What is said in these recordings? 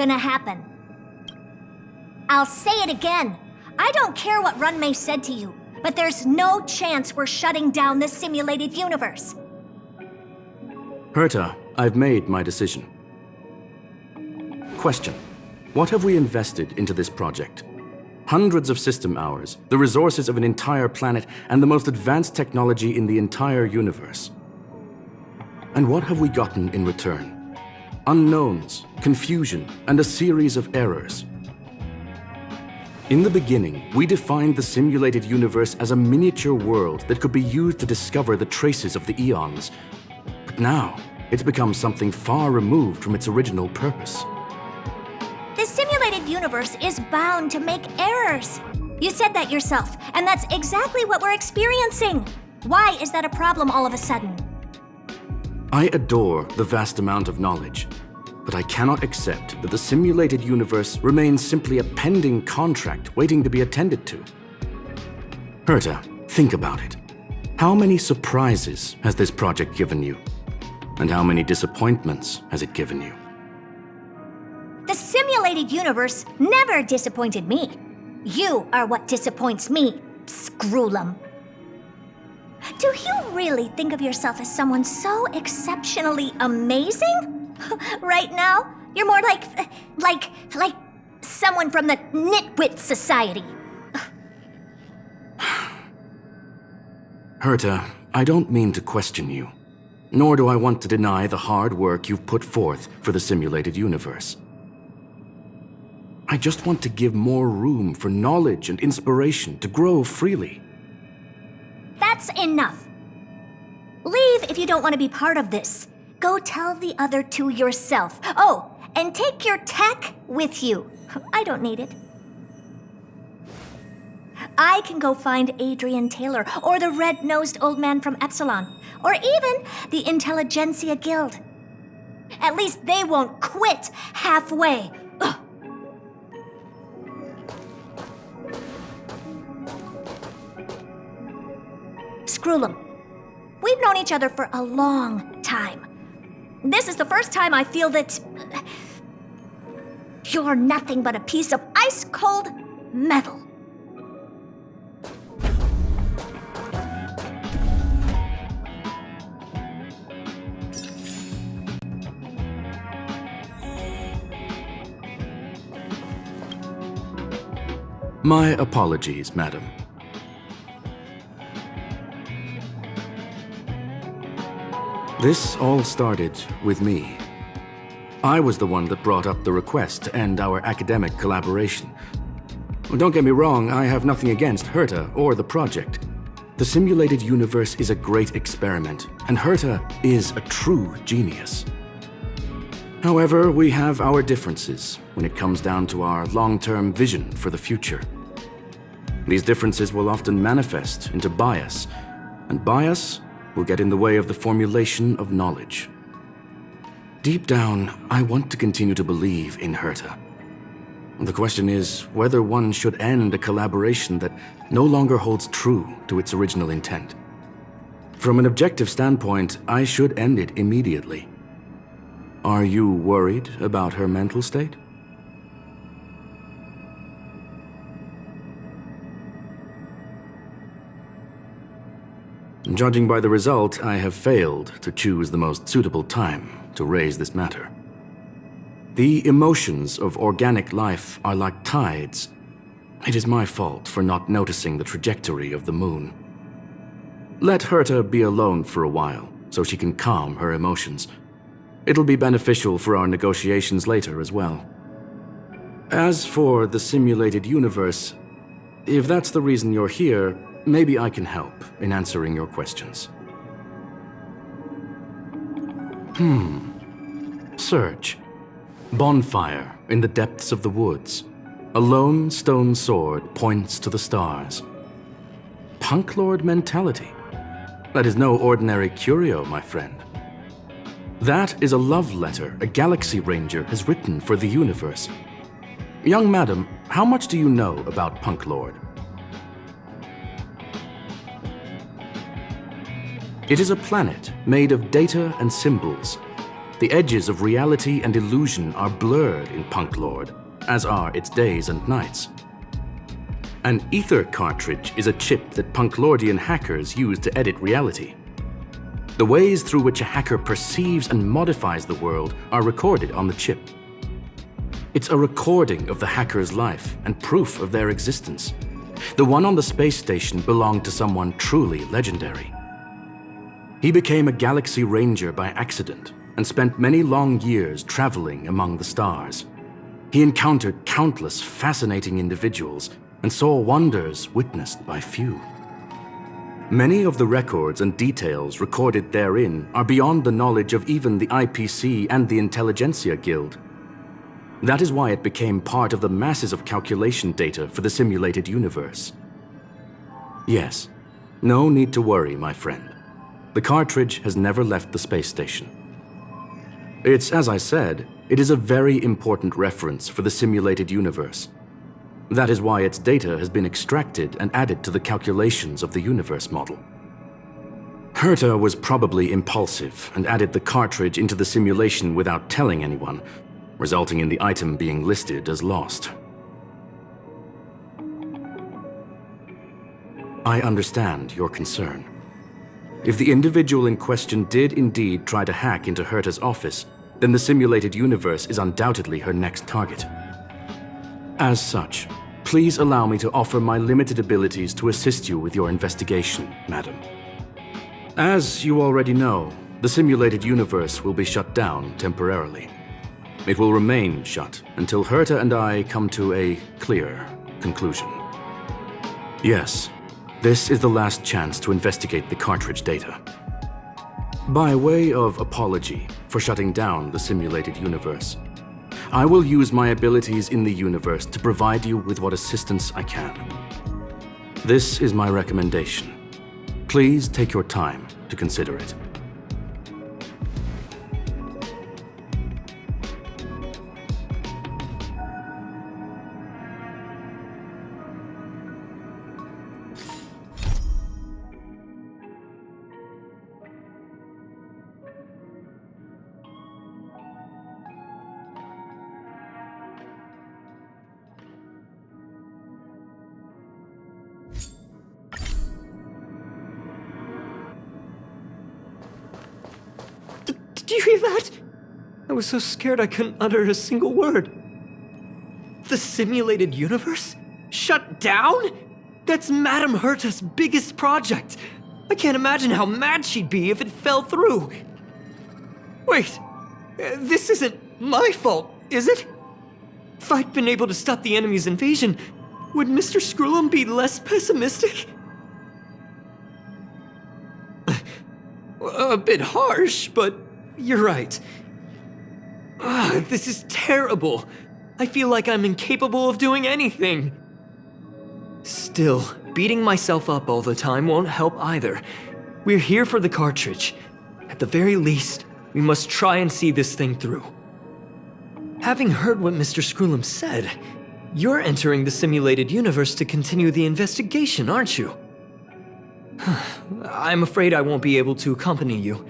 gonna happen. I'll say it again. I don't care what Runmei said to you, but there's no chance we're shutting down this simulated universe. Herta, I've made my decision. Question: what have we invested into this project? Hundreds of system hours, the resources of an entire planet, and the most advanced technology in the entire universe. And what have we gotten in return? Unknowns, confusion, and a series of errors. In the beginning, we defined the simulated universe as a miniature world that could be used to discover the traces of the eons. But now, it's become something far removed from its original purpose. The simulated universe is bound to make errors. You said that yourself, and that's exactly what we're experiencing. Why is that a problem all of a sudden? I adore the vast amount of knowledge, but I cannot accept that the simulated universe remains simply a pending contract waiting to be attended to. Herta, think about it. How many surprises has this project given you? And how many disappointments has it given you? The simulated universe never disappointed me. You are what disappoints me, Scroolum. Do you really think of yourself as someone so exceptionally amazing? Right now, you're more like someone from the Nitwit Society. Herta, I don't mean to question you, nor do I want to deny the hard work you've put forth for the simulated universe. I just want to give more room for knowledge and inspiration to grow freely. That's enough. Leave if you don't want to be part of this. Go tell the other two yourself. Oh, and take your tech with you. I don't need it. I can go find Adrian Taylor, or the red-nosed old man from Epsilon, or even the Intelligentsia Guild. At least they won't quit halfway. Ugh. Scroolum, we've known each other for a long time. This is the first time I feel that you're nothing but a piece of ice-cold metal. My apologies, madam. This all started with me. I was the one that brought up the request to end our academic collaboration. Don't get me wrong, I have nothing against Herta or the project. The simulated universe is a great experiment, and Herta is a true genius. However, we have our differences when it comes down to our long-term vision for the future. These differences will often manifest into bias, and bias will get in the way of the formulation of knowledge. Deep down, I want to continue to believe in Herta. The question is whether one should end a collaboration that no longer holds true to its original intent. From an objective standpoint, I should end it immediately. Are you worried about her mental state? Judging by the result, I have failed to choose the most suitable time to raise this matter. The emotions of organic life are like tides. It is my fault for not noticing the trajectory of the moon. Let Herta be alone for a while, so she can calm her emotions. It'll be beneficial for our negotiations later as well. As for the simulated universe, if that's the reason you're here, maybe I can help in answering your questions. Search. Bonfire in the depths of the woods. A lone stone sword points to the stars. Punklorde mentality. That is no ordinary curio, my friend. That is a love letter a Galaxy Ranger has written for the universe. Young madam, how much do you know about Punklorde? It is a planet made of data and symbols. The edges of reality and illusion are blurred in Punklorde, as are its days and nights. An ether cartridge is a chip that Punklordian hackers use to edit reality. The ways through which a hacker perceives and modifies the world are recorded on the chip. It's a recording of the hacker's life and proof of their existence. The one on the space station belonged to someone truly legendary. He became a galaxy ranger by accident and spent many long years traveling among the stars. He encountered countless fascinating individuals and saw wonders witnessed by few. Many of the records and details recorded therein are beyond the knowledge of even the IPC and the Intelligentsia Guild. That is why it became part of the masses of calculation data for the simulated universe. Yes, no need to worry, my friend. The cartridge has never left the space station. It's, as I said, it is a very important reference for the simulated universe. That is why its data has been extracted and added to the calculations of the universe model. Herta was probably impulsive and added the cartridge into the simulation without telling anyone, resulting in the item being listed as lost. I understand your concern. If the individual in question did indeed try to hack into Herta's office, then the simulated universe is undoubtedly her next target. As such, please allow me to offer my limited abilities to assist you with your investigation, madam. As you already know, the simulated universe will be shut down temporarily. It will remain shut until Herta and I come to a clear conclusion. Yes, this is the last chance to investigate the cartridge data. By way of apology for shutting down the simulated universe, I will use my abilities in the universe to provide you with what assistance I can. This is my recommendation. Please take your time to consider it. Did you hear that? I was so scared I couldn't utter a single word. The simulated universe? Shut down? That's Madame Herta's biggest project. I can't imagine how mad she'd be if it fell through. Wait, this isn't my fault, is it? If I'd been able to stop the enemy's invasion, would Mr. Screw'em be less pessimistic? A bit harsh, but you're right. This is terrible. I feel like I'm incapable of doing anything. Still, beating myself up all the time won't help either. We're here for the cartridge. At the very least, we must try and see this thing through. Having heard what Mr. Screw'em said, you're entering the simulated universe to continue the investigation, aren't you? I'm afraid I won't be able to accompany you.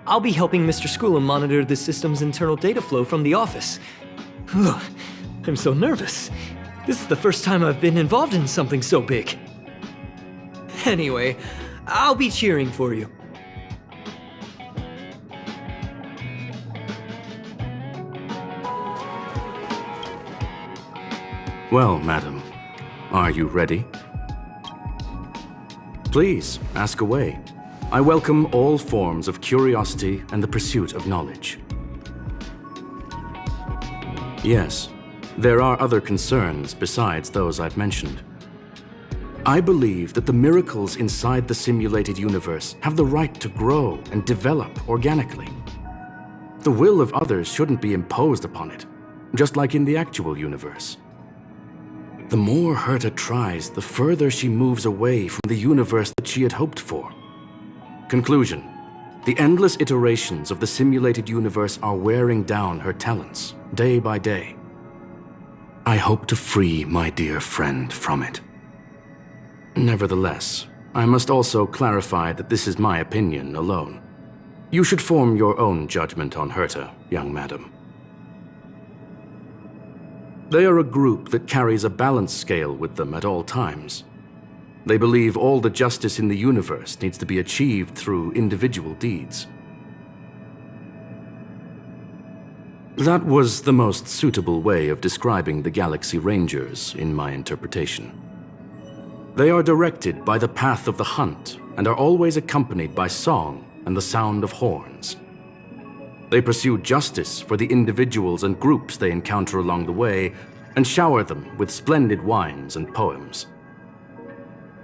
I'll be helping Mr. Screw'em monitor the system's internal data flow from the office. I'm so nervous. This is the first time I've been involved in something so big. Anyway, I'll be cheering for you. Well, madam, are you ready? Please, ask away. I welcome all forms of curiosity and the pursuit of knowledge. Yes, there are other concerns besides those I've mentioned. I believe that the miracles inside the simulated universe have the right to grow and develop organically. The will of others shouldn't be imposed upon it, just like in the actual universe. The more Herta tries, the further she moves away from the universe that she had hoped for. Conclusion: the endless iterations of the simulated universe are wearing down her talents, day by day. I hope to free my dear friend from it. Nevertheless, I must also clarify that this is my opinion alone. You should form your own judgment on Herta, young madam. They are a group that carries a balance scale with them at all times. They believe all the justice in the universe needs to be achieved through individual deeds. That was the most suitable way of describing the Galaxy Rangers, in my interpretation. They are directed by the path of the hunt and are always accompanied by song and the sound of horns. They pursue justice for the individuals and groups they encounter along the way and shower them with splendid wines and poems.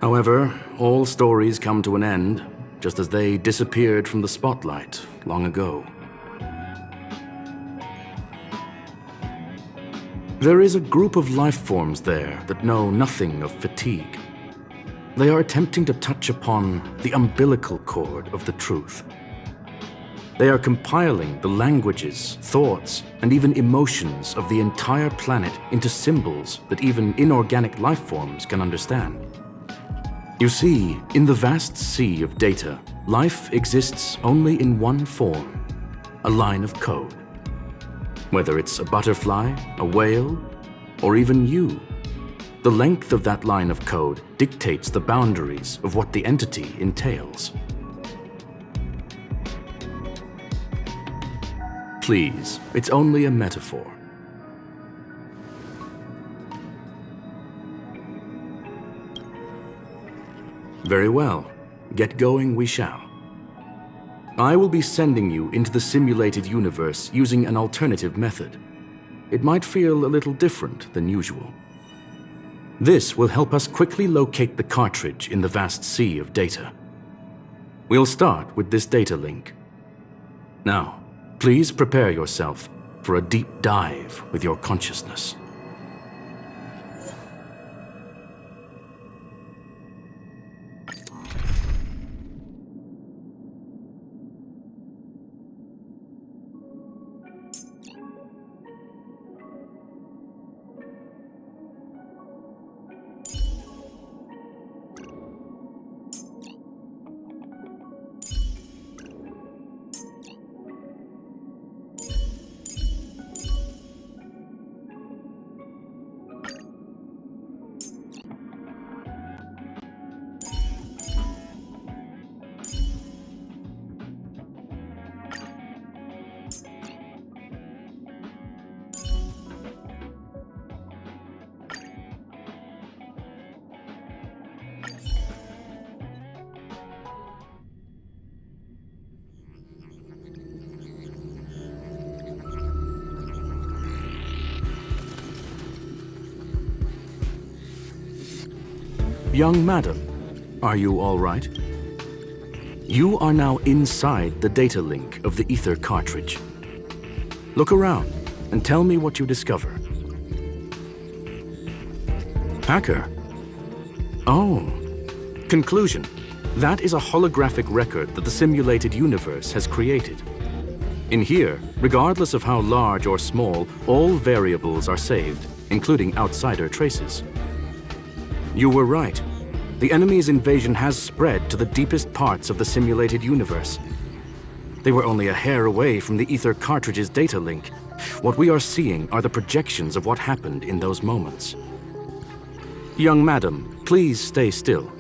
However, all stories come to an end, just as they disappeared from the spotlight long ago. There is a group of life forms there that know nothing of fatigue. They are attempting to touch upon the umbilical cord of the truth. They are compiling the languages, thoughts, and even emotions of the entire planet into symbols that even inorganic life forms can understand. You see, in the vast sea of data, life exists only in one form, a line of code. Whether it's a butterfly, a whale, or even you, the length of that line of code dictates the boundaries of what the entity entails. Please, it's only a metaphor. Very well. Get going we shall. I will be sending you into the simulated universe using an alternative method. It might feel a little different than usual. This will help us quickly locate the cartridge in the vast sea of data. We'll start with this data link. Now, please prepare yourself for a deep dive with your consciousness. Young madam, are you all right? You are now inside the data link of the ether cartridge. Look around and tell me what you discover. Hacker? Oh. Conclusion. That is a holographic record that the simulated universe has created. In here, regardless of how large or small, all variables are saved, including outsider traces. You were right. The enemy's invasion has spread to the deepest parts of the simulated universe. They were only a hair away from the ether cartridge's data link. What we are seeing are the projections of what happened in those moments. Young madam, please stay still.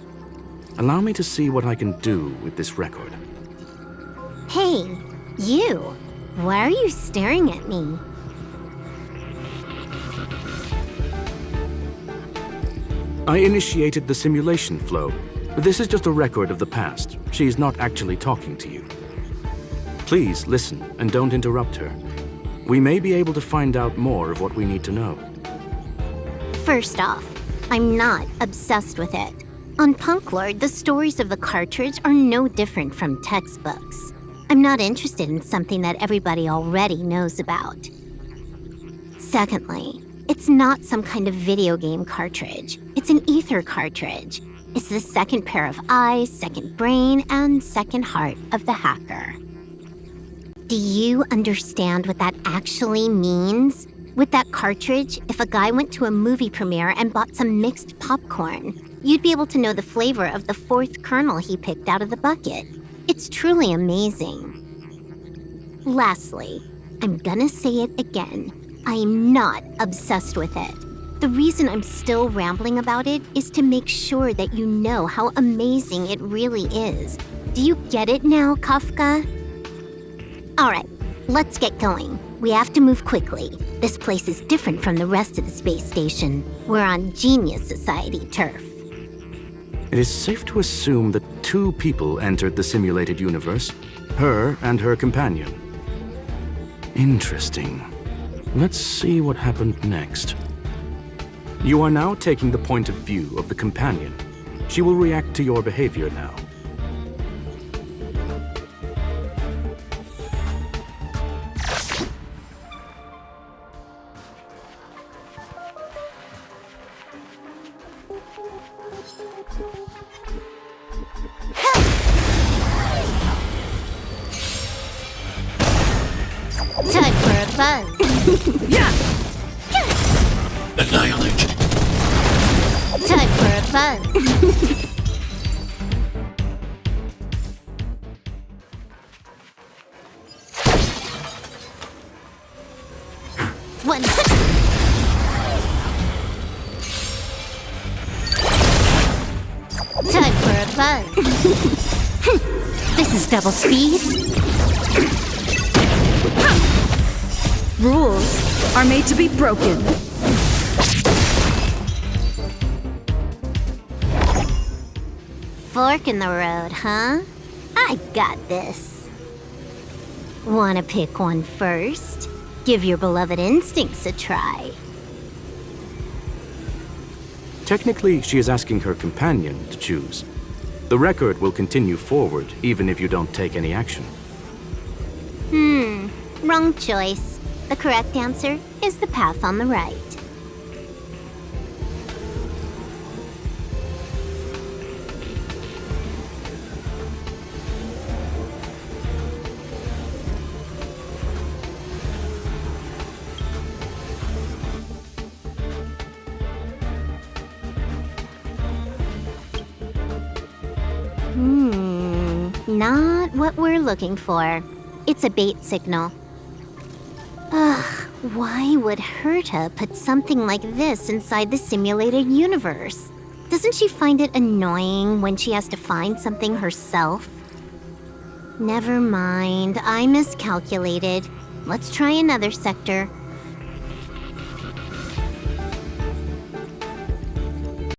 Allow me to see what I can do with this record. Hey, you! Why are you staring at me? I initiated the simulation flow. This is just a record of the past. She's not actually talking to you. Please listen and don't interrupt her. We may be able to find out more of what we need to know. First off, I'm not obsessed with it. On Punklorde, the stories of the cartridge are no different from textbooks. I'm not interested in something that everybody already knows about. Secondly, it's not some kind of video game cartridge. It's an ether cartridge. It's the second pair of eyes, second brain, and second heart of the hacker. Do you understand what that actually means? With that cartridge, if a guy went to a movie premiere and bought some mixed popcorn, you'd be able to know the flavor of the fourth kernel he picked out of the bucket. It's truly amazing. Lastly, I'm gonna say it again. I am not obsessed with it. The reason I'm still rambling about it is to make sure that you know how amazing it really is. Do you get it now, Kafka? Alright, let's get going. We have to move quickly. This place is different from the rest of the space station. We're on Genius Society turf. It is safe to assume that two people entered the simulated universe, her and her companion. Interesting. Let's see what happened next. You are now taking the point of view of the companion. She will react to your behavior now. Time for a buzz. Yeah! Annihilate. Time for a buzz. One. Time for a buzz. This is double speed. Rules are made to be broken. Fork in the road, huh? I got this. Wanna pick one first? Give your beloved instincts a try. Technically, she is asking her companion to choose. The record will continue forward, even if you don't take any action. Wrong choice. The correct answer is the path on the right. Not what we're looking for. It's a bait signal. Ugh, why would Herta put something like this inside the simulated universe? Doesn't she find it annoying when she has to find something herself? Never mind, I miscalculated. Let's try another sector.